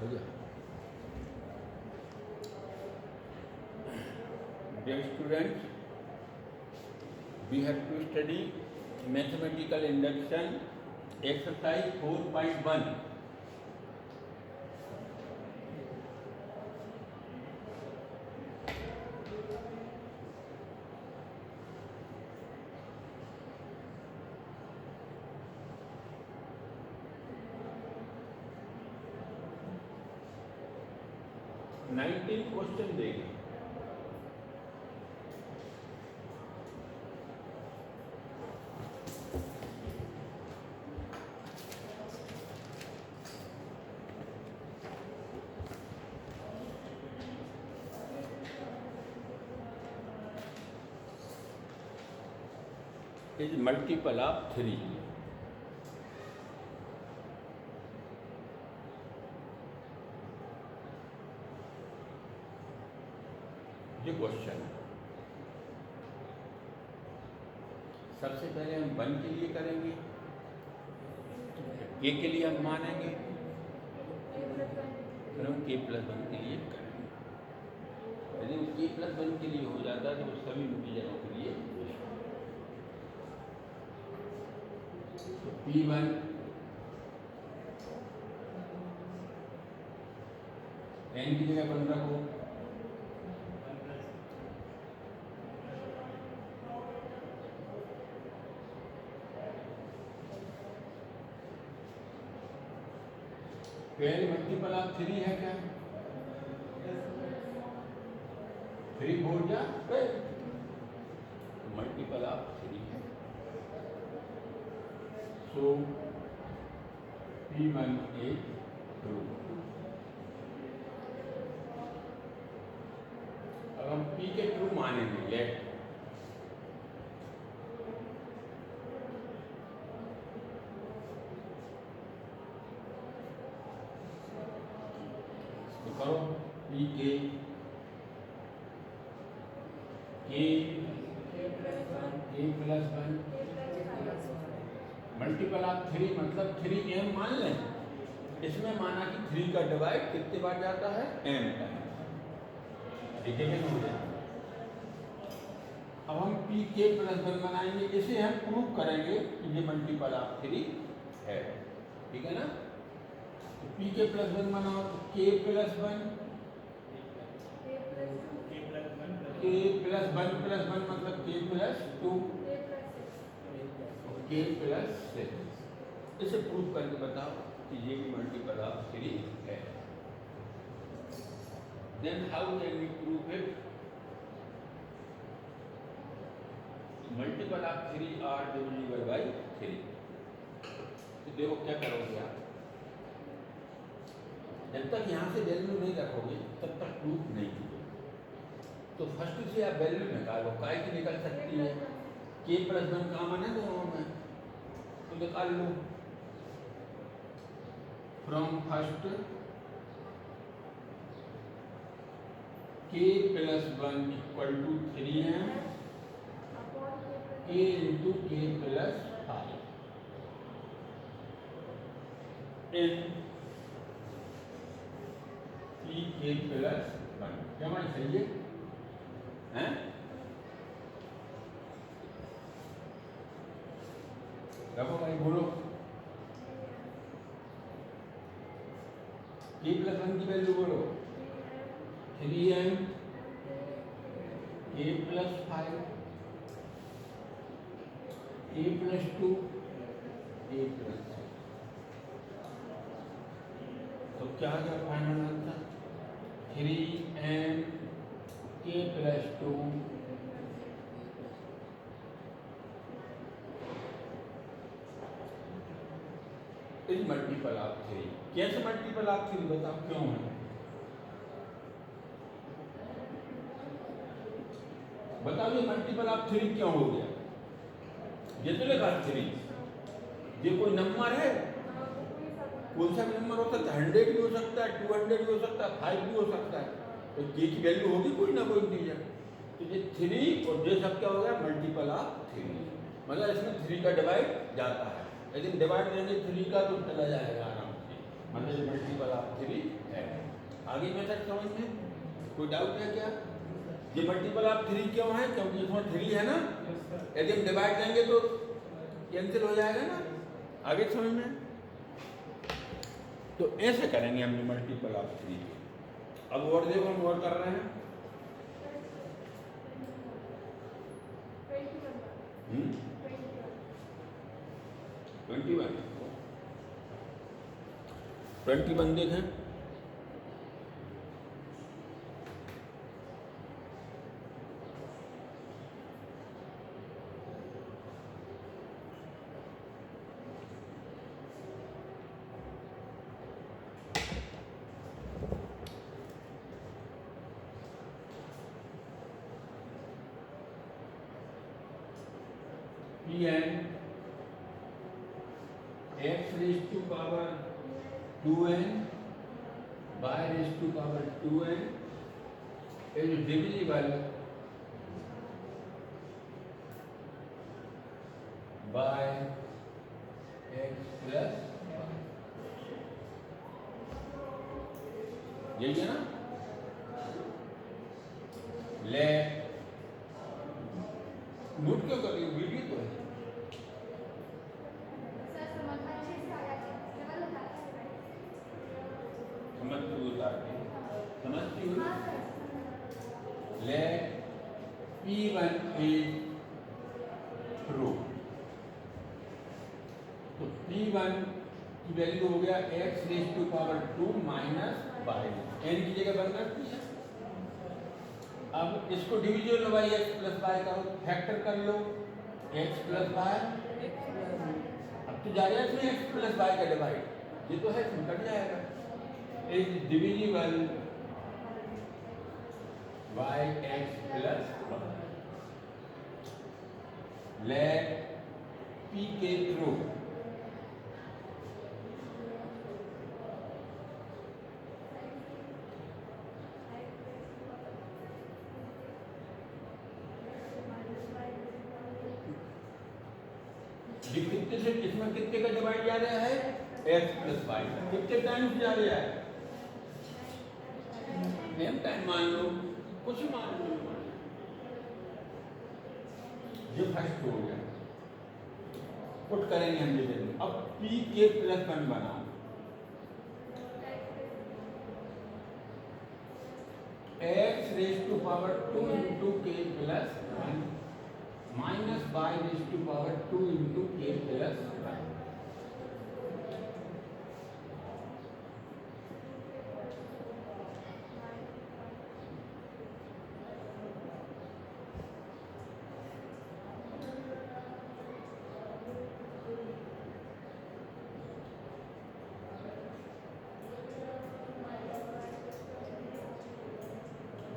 हो गया। Dear students, we have to study mathematical induction exercise 4.1. Nineteen question देगा। Is multiple of 3। ये question सबसे पहले हम 1 के लिए करेंगे, के लिए हम मानेंगे, फिर हम k + 1 के लिए करेंगे। यदि वो k + 1 के लिए हो जाता है तो वो सभी इंटीजरों के लिए तो P1 n की जगह 1 रखो, पहले मल्टीपल ऑफ 3 है क्या? 3 4 जा मल्टीपल ऑफ 3 है। सो P1 is true। अब हम P के ट्रू मानेंगे। लेट करो P के +1 मल्टीपल ऑफ 3 मतलब 3m मान लें। इसमें माना कि 3 का डिवाइड कितने बार जाता है? m time. ठीक है हो गया। अब हम P के +1 बनाएंगे, इसे हम प्रूव करेंगे कि ये मल्टीपल ऑफ 3 है। ठीक है ना? तो P के +1 बनाओ तो k + 1 मतलब k + 2 k + 6। इसे प्रूव करके बताओ कि ये भी मल्टीपल ऑफ 3 है। Then how can we prove it? Multiple of 3 are divisible by 3। तो देखो क्या करोगे आप, जब तक यहाँ से वैल्यू नहीं रखोगे तब तक प्रूफ नहीं होगा। तो फर्स्ट से आप वैल्यू निकालो, काय की निकल सकती है? k + 1 कॉमन है दोनों में, तो निकाल लो। From first k + 1 = 3m k × k + 5 in P k + 1। क्या मान सही है? हैं? रखो भाई, बोलो k + 1 की वैल्यू बोलो। 3m k + 5 k + 2 k + 6। तो क्या आ गया final answer? 3m k + 2 is multiple of 3। कैसे मल्टीपल ऑफ 3 बताओ, क्यों है? बताओ ये मल्टीपल ऑफ 3 क्यों हो गया? ये तो लगा 3, ये कोई नंबर है, कोई सा भी नंबर हो सकता है, 100 भी हो सकता है, 200 भी हो सकता है, 5 भी हो सकता है। तो k की वैल्यू होगी कोई ना कोई इंटीजर। तो ये 3 और ये सब क्या हो गया? Multiple of 3। मतलब इसमें 3 का डिवाइड जाता है, लेकिन डिवाइड देंगे 3 का तो चला जाएगा आराम से। मतलब मल्टीपल ऑफ 3 है। आगे मेथड समझ में कोई डाउट है क्या? ये मल्टीपल ऑफ 3 क्यों है? क्योंकि इसमें 3 है ना, यदि हम डिवाइड करेंगे तो कैंसिल हो जाएगा ना। आगे समझ में? तो ऐसे करेंगे हम मल्टीपल ऑफ 3। अब और देखो हम और कर रहे हैं। 21 देखें। Pn x raised to power 2n y raised to power 2n is divisible by x plus यही है ना। ले नोट क्यों कर रही हो? वीडियो तो है। समझती हो? समझती हो? let P1 is true, तो P1 की वैल्यू हो गया x raise to power 2 minus y, n की जगह बन सकती है। अब इसको division by x plus y करो, फैक्टर कर लो x प्लस y। अब तो जाएगा इसमें x प्लस y का डिवाइड, ये तो है इसमें कट जाएगा। Is divisible by x plus let p के थ्रू कितने से इसमें कितने का डिवाइड जा रहा है? x plus y. कितने टाइम्स जा रहा है? नेम टाइम मान लो, कुछ मान लो। ये फर्स्ट हो गया, पुट करेंगे हम डिविजन। अब p के प्लस 1 बनाओ, x raise to power 2 into k plus 1 minus y raise to power 2 into k plus 1।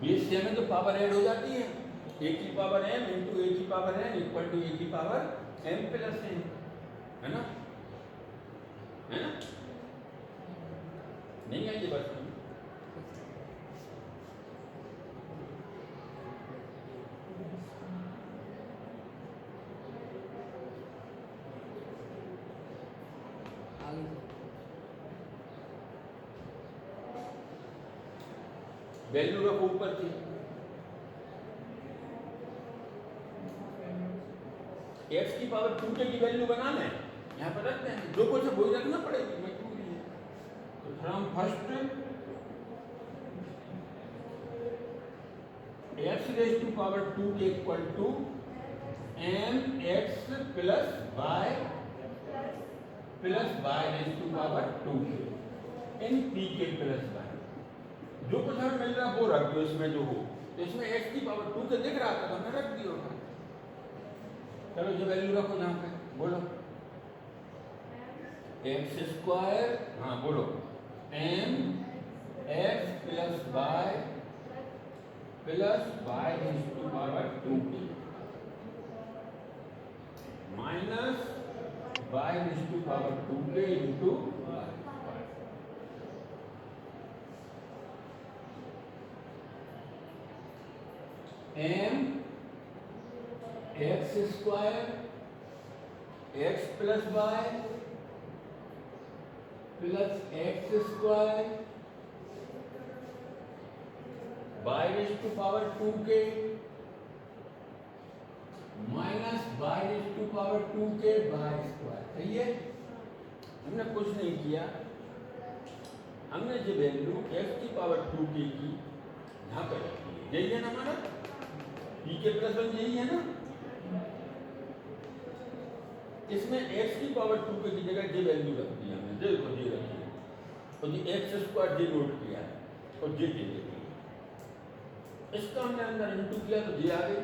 Base से में तो पावर ऐड हो जाती है, a की पावर m इंटू a की power n equal to a की पावर m प्लस n, है ना? है ना? नहीं है ये बात? वैल्यू रखो ऊपर की, x की पावर 2 की वैल्यू बनाना है, यहाँ पर रखते हैं। जो कुछ है वो रखना पड़ेगी, मजबूरी है। तो from first x raise to power 2 के equal to mx plus y raise to power 2 in p के प्लस 1। जो कुछ हमें मिल रहा है वो रख दो इसमें जो हो। तो इसमें x की पावर 2 से दिख रहा था तो हमने रख दिया होगा। चलो जो वैल्यू रखो जहाँ पे, बोलो x स्क्वायर, हाँ बोलो m x plus y raise to power 2 minus y raise to power 2 के into m x square x plus y plus x square by raise to power 2k minus by raise to power 2k by square. सही है, हमने कुछ नहीं किया, हमने जो value x की पावर 2k की यहाँ पर रखी है, यही है ना हमारा pk प्लस 1, यही है ना। इसमें x की पावर 2k की जगह जो वैल्यू रख दी हमने, देखो ये रखी है, और ये एक्स स्क्वायर जे नोट किया है और जे दे दी, इसका हमने अंदर इंटू किया तो जे आ गई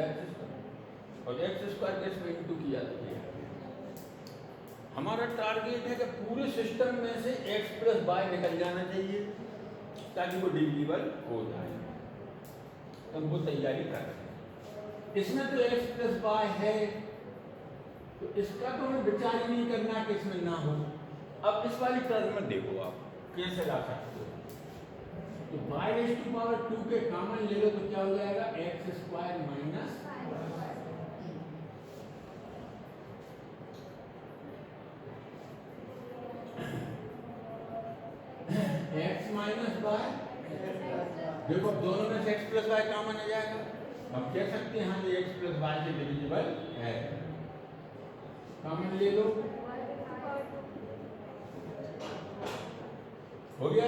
एक्स स्क्वायर, और एक्स स्क्वायर के इसमें इंटू किया तो ये आ गई। हमारा टारगेट है कि पूरे सिस्टम में से x प्लस वाई निकल जाना चाहिए ताकि वो डिविजिबल हो जाए, तो वो तैयारी कर रहे हैं। इसमें तो x प्लस वाई है तो इसका तो हमें विचार ही नहीं करना कि इसमें ना हो। अब इस वाली टर्म में देखो आप कैसे ला सकते हो, तो बाई रेज़ टू पावर 2 के कॉमन ले लो तो क्या हो जाएगा, x square minus x minus y. देखो दोनों में से एक्स प्लस वाई कॉमन आ जाएगा, हम कह सकते हैं हाँ ये एक्स प्लस वाई से डिविजिबल है, कॉमन ले लो, हो गया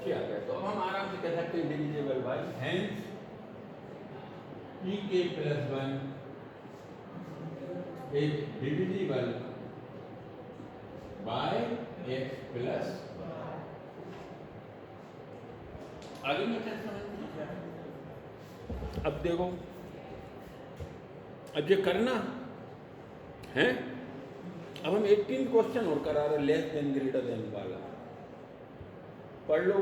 क्या गया। तो अब हम आराम से कह सकते हैं divisible by, hence pk plus 1 is divisible by x plus. आगे में क्या समझ, अब देखो अब ये करना है, अब हम 18 क्वेश्चन और करा रहे, लेस देन ग्रेटर देन वाला, पढ़ लो।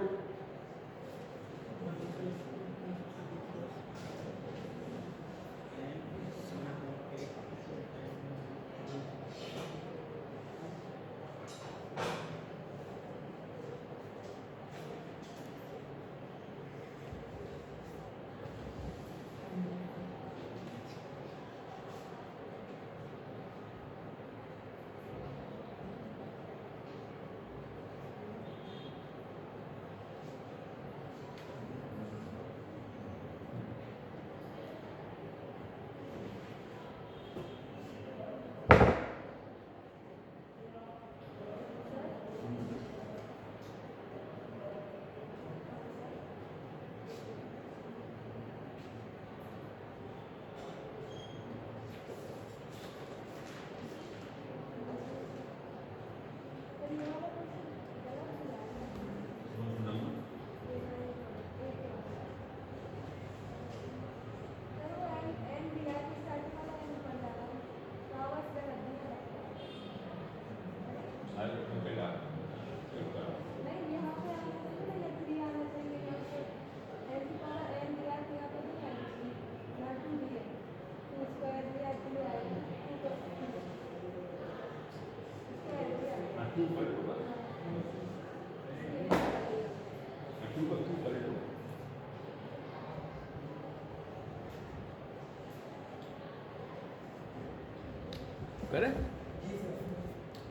करें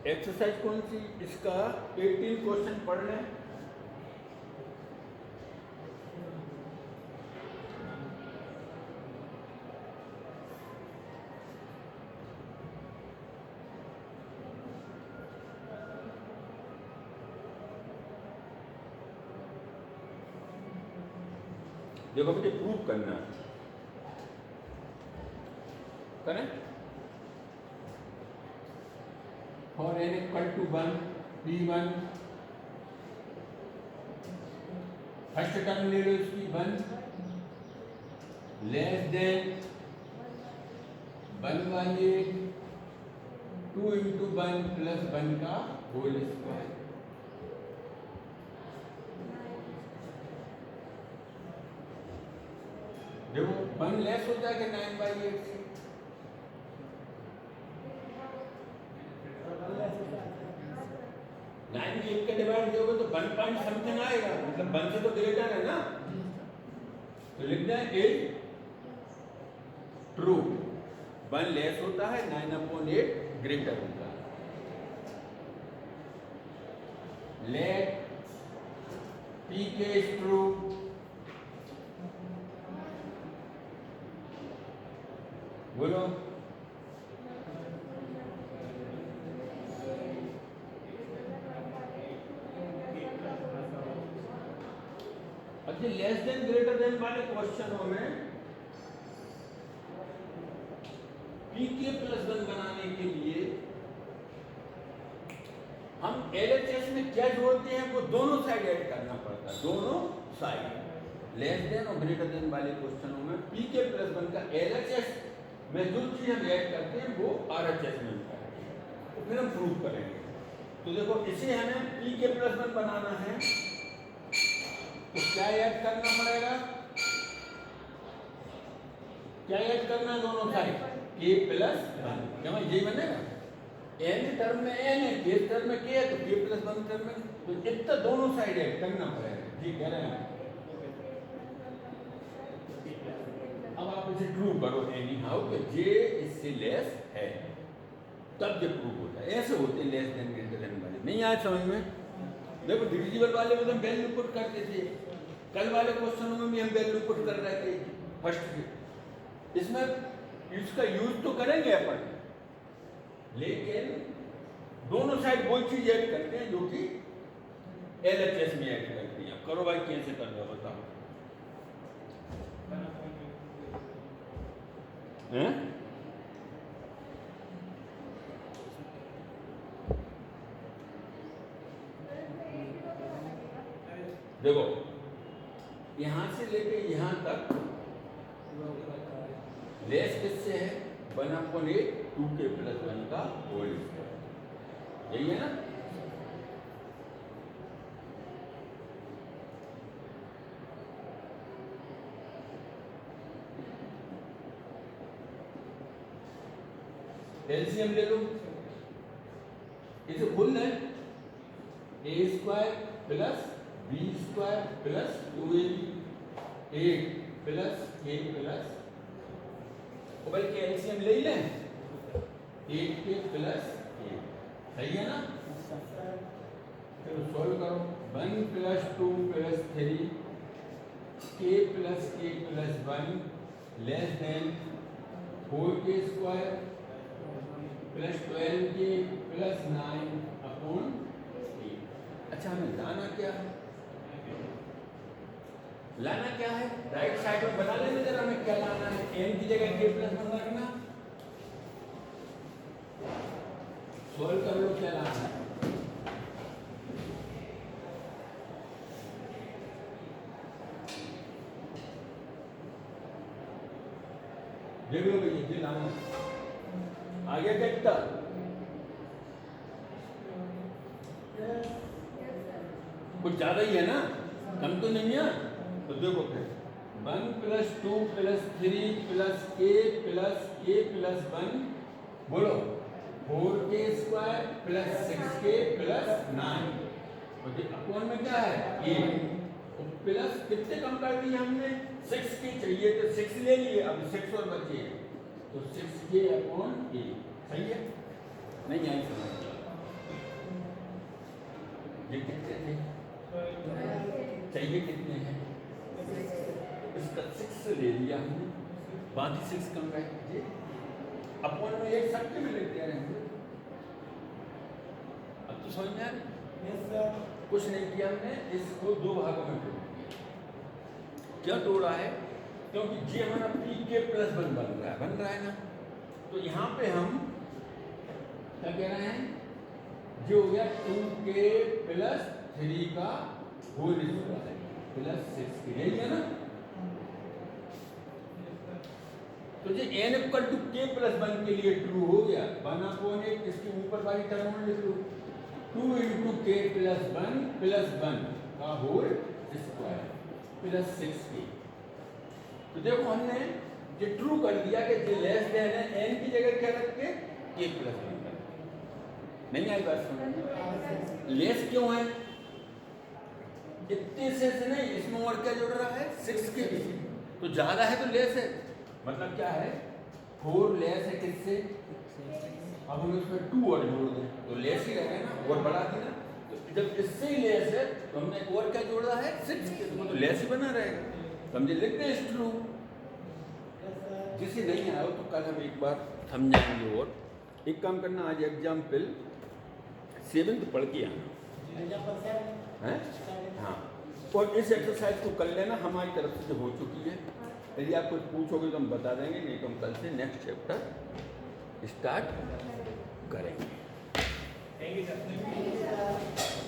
एक्सरसाइज कौन सी, इसका 18 क्वेश्चन पढ़ लें। देखो मुझे प्रूव करना है, करें। For n equal to 1, P1 first term ले लो इसकी 1 लेस देन 1/8 2 into 1 plus 1 का होल स्क्वायर। देखो 1 लेस हो जाएगा 9/8 से, 9 भी 1 के डिवाइड दोगे तो 1 पॉइंट समथिंग आएगा, मतलब 1 से तो ग्रेटर है ना, तो लिख दें 8 ट्रू, 1 लेस होता है 9/8 ग्रेटर होता है। let pk is true, बोलो अब ये लेस देन ग्रेटर देन वाले क्वेश्चनों में pk प्लस 1 बनाने के लिए हम LHS में क्या जोड़ते हैं वो दोनों साइड ऐड करना पड़ता है, दोनों साइड। लेस देन और ग्रेटर देन वाले क्वेश्चनों में pk प्लस 1 का LHS में जो चीज हम ऐड करते हैं वो RHS में होता है, तो फिर हम प्रूव करेंगे। तो देखो इसे हमें pk प्लस 1 बनाना है तो क्या ऐड करना पड़ेगा, क्या ऐड करना है दोनों साइड k प्लस 1, क्या यही बनेगा। n टर्म में n है, k टर्म में k है, तो k प्लस 1 टर्म में, तो इतना दोनों साइड ऐड करना पड़ेगा, ठीक कह रहे हैं। अब आप इसे ट्रू करो एनी हाउ कि j इससे लेस है, तब जब प्रूव होता है। ऐसे होते हैं लेस देन ग्रेटर देन वाले, नहीं आए समझ में। देखो डिविजिबल वाले में तो हम वैल्यू पुट करते थे, कल वाले क्वेश्चनों में भी हम वैल्यू पुट कर रहे थे फर्स्ट के, इसमें इसका यूज तो करेंगे अपन, लेकिन दोनों साइड वही चीज ऐड करते हैं जो कि LHS में ऐड करती है। करो भाई कैसे कर रहे हो बताओ, हैं? देखो यहां से लेके यहां तक लेस किससे है, 1/8 2k प्लस 1 का होल स्क्वायर, यही है ना। एलसीएम ले लो, इसे खोल दें, a square plus b square plus 2ab 8 plus k plus, बल्कि एलसीएम ले ही लें, 8k प्लस 8, सही है ना। चलो सॉल्व करो, 1 plus 2 plus 3 k plus 1 less than 4k square plus 12k plus 9 upon 8। अच्छा हमें लाना क्या है, लाना क्या है, राइट साइड में बना लेने जरा हमें क्या लाना है, n की जगह k प्लस 1 रखना, सॉल्व कर लो क्या लाना है। देख लो भैया ये लाना आ गया क्या, कितना कुछ ज्यादा ही है ना, कम तो नहीं है। तो देखो फिर 1 plus 2 plus 3 plus k plus 1 बोलो 4k square plus 6k plus 9, और ये अपॉन में क्या है 8, प्लस कितने कम कर दिए हमने, 6k चाहिए तो 6 ले लिए, अब 6 और बचे हैं तो 6k अपॉन 8, सही है। नहीं आई समझ, ये कितने थे चाहिए, कितने हैं, इसका 6 ले लिया हमने, बाकी 6 कम रह गए, अपॉन में एक सबके में लेते रहेंगे। अब तो समझ में आ रही, कुछ नहीं किया हमने, इसको 2 भागों में तोड़ दिया। क्या तोड़ा है, क्योंकि जी हमारा pk प्लस 1 बन रहा है ना, तो यहाँ पे हम क्या कह रहे हैं, जो हो गया 2k प्लस 3 का होल स्क्वायर प्लस 6k, यही है ना। तो ये n equal to k plus 1 के लिए ट्रू हो गया, 1/8 इसके ऊपर वाली टर्म में लिख लो, 2 इंटू k प्लस 1 का होल स्क्वायर प्लस 6k। तो देखो हमने ये ट्रू कर दिया कि ये लेस देन है, n की जगह क्या रख के k प्लस 1 कर, नहीं आई बात समझ, लेस क्यों है, इतने से नहीं, इसमें और क्या जुड़ रहा है 6k, तो ज्यादा है तो लेस है, मतलब क्या है 4 लेस है किससे, अब हम इसमें 2 और जोड़ दें तो लेस ही रहेगा ना, और बढ़ा देना, तो जब इससे ही लेस है तो हमने एक और क्या जोड़ा है 6 के, तो लेस ही बना रहेगा। समझे, लिख दे इज ट्रू। जिसे नहीं आया हो तो कल हम एक बार समझाएंगे। और एक काम करना, आज एग्जाम्पल 7 पढ़ के आना है। हाँ, और इस एक्सरसाइज को कर लेना, हमारी तरफ से जो हो चुकी है। यदि आप कुछ पूछोगे तो हम बता देंगे, नहीं तो हम कल से नेक्स्ट चैप्टर स्टार्ट करेंगे। Thank you sir.